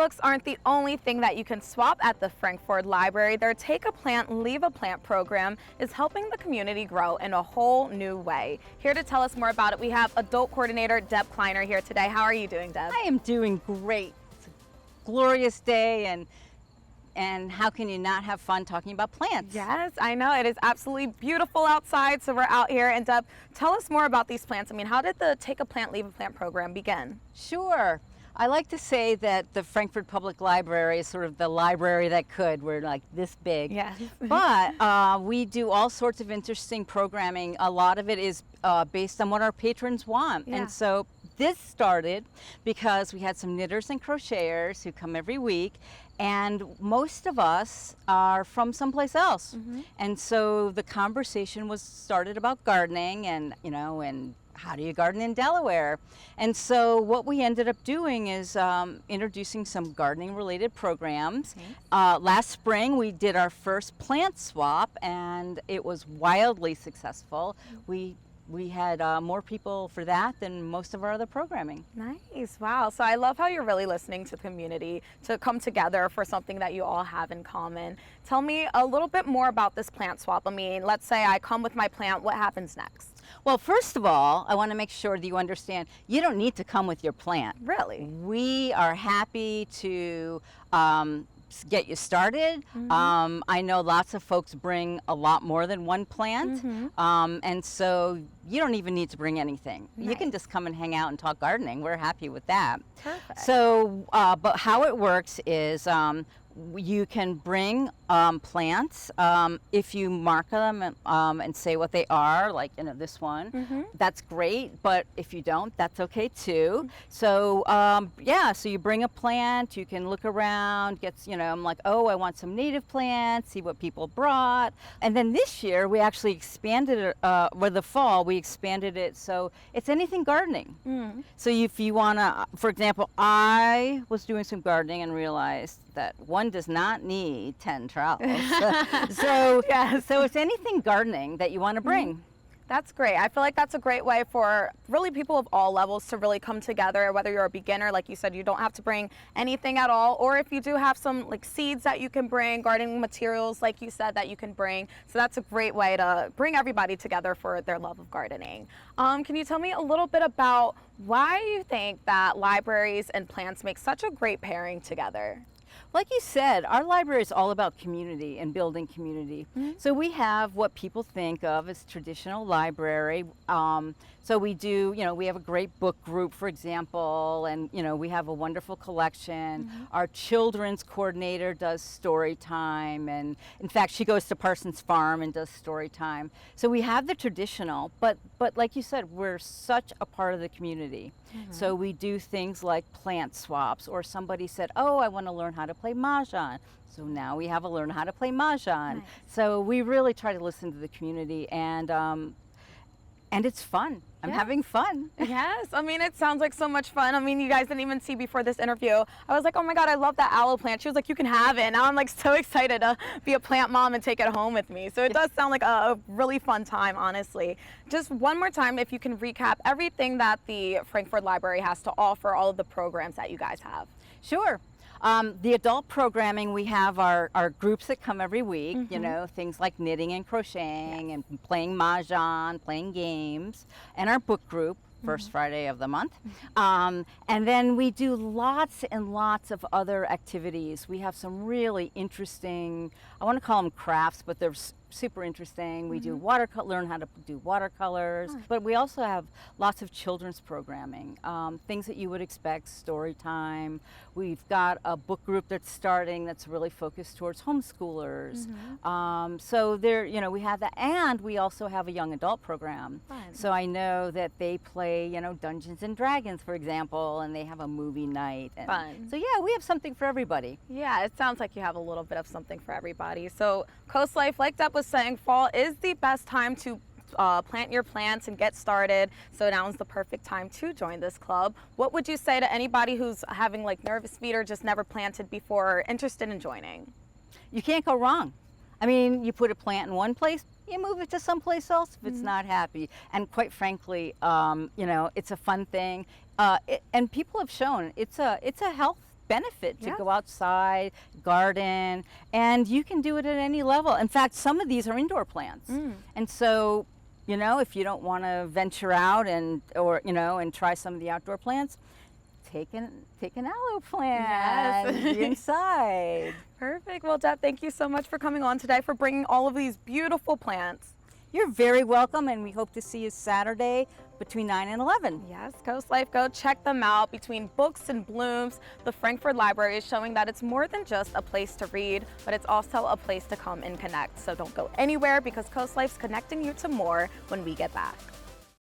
Books aren't the only thing that you can swap at the Frankford Library. Their Take a Plant, Leave a Plant program is helping the community grow in a whole new way. Here to tell us more about it, we have Adult Coordinator Deb Kleiner here today. How are you doing, Deb? I am doing great. It's a glorious day, and how can you not have fun talking about plants? Yes, I know. It is absolutely beautiful outside, so we're out here. And Deb, tell us more about these plants. I mean, how did the Take a Plant, Leave a Plant program begin? Sure. I like to say that the Frankford Public Library is sort of the library that could. We're like this big. Yes. But we do all sorts of interesting programming. A lot of it is based on what our patrons want. Yeah. And so this started because we had some knitters and crocheters who come every week, and most of us are from someplace else. Mm-hmm. And so the conversation was started about gardening and, and how do you garden in Delaware? And so what we ended up doing is introducing some gardening related programs. Okay. Last spring we did our first plant swap, and it was wildly successful. We had more people for that than most of our other programming. Nice. Wow. So I love how you're really listening to the community to come together for something that you all have in common. Tell me a little bit more about this plant swap. I mean, let's say I come with my plant. What happens next? Well, first of all, I want to make sure that you understand you don't need to come with your plant. Really? We are happy to get you started. Mm-hmm. I know lots of folks bring a lot more than one plant, Mm-hmm. and so you don't even need to bring anything. Nice. You can just come and hang out and talk gardening. We're happy with that. Perfect. So, but how it works is you can bring plants if you mark them and say what they are, like this one. Mm-hmm. That's great, but if you don't, that's okay too. So yeah, so you bring a plant, you can look around, I'm like, oh, I want some native plants, see what people brought. And then this year we actually expanded it, with the fall we expanded it so it's anything gardening. Mm. So if you want to, for example, I was doing some gardening and realized that one does not need 10 trowels. So Yes. so it's anything gardening that you want to bring. That's great. I feel like that's a great way for really people of all levels to really come together, whether you're a beginner, like you said, you don't have to bring anything at all, or if you do have some like seeds that you can bring, gardening materials, like you said, that you can bring. So that's a great way to bring everybody together for their love of gardening. Can you tell me a little bit about why you think that libraries and plants make such a great pairing together? Like you said, our library is all about community and building community. Mm-hmm. So we have what people think of as traditional library. So we do, we have a great book group, for example, and, we have a wonderful collection. Mm-hmm. Our children's coordinator does story time, and in fact, she goes to Parsons Farm and does story time. So we have the traditional, but like you said, we're such a part of the community. Mm-hmm. So we do things like plant swaps, or somebody said, oh, I want to learn how to play Mahjong. So now we have a Learn How to Play Mahjong. Nice. So we really try to listen to the community, and it's fun. I'm Yeah. having fun. Yes, I mean, it sounds like so much fun. I mean, you guys didn't even see before this interview. I was like, oh my God, I love that aloe plant. She was like, you can have it. Now I'm like so excited to be a plant mom and take it home with me. So it does sound like a really fun time, honestly. Just one more time, if you can recap everything that the Frankford Library has to offer, all of the programs that you guys have. Sure. The adult programming, we have our groups that come every week, Mm-hmm. Things like knitting and crocheting and playing Mahjong, playing games, and our book group, first Friday of the month. And then we do lots and lots of other activities. We have some really interesting, I want to call them crafts, but they're super interesting. We do learn how to do watercolors, but we also have lots of children's programming, things that you would expect, story time. We've got a book group that's starting that's really focused towards homeschoolers. So there, we have that, and we also have a young adult program. Fun. So I know that they play, Dungeons and Dragons, for example, and they have a movie night. And Fun. so yeah, we have something for everybody. Yeah, it sounds like you have a little bit of something for everybody. So CoastLife, like Deb was saying, fall is the best time to plant your plants and get started. So now is the perfect time to join this club. What would you say to anybody who's having like nervous feet or just never planted before or interested in joining? You can't go wrong. I mean, you put a plant in one place, you move it to someplace else if it's not happy. And quite frankly, it's a fun thing. And people have shown it's a health benefit to Yeah. go outside, garden, and you can do it at any level. In fact, some of these are indoor plants. And so, you know, if you don't want to venture out and try some of the outdoor plants, take an aloe plant Yes. inside. Perfect. Well, Deb, thank you so much for coming on today, for bringing all of these beautiful plants. You're very welcome, and we hope to see you Saturday between 9 and 11. Yes, CoastLife, go check them out. Between books and blooms, the Frankford Library is showing that it's more than just a place to read, but it's also a place to come and connect. So don't go anywhere, because CoastLife's connecting you to more when we get back.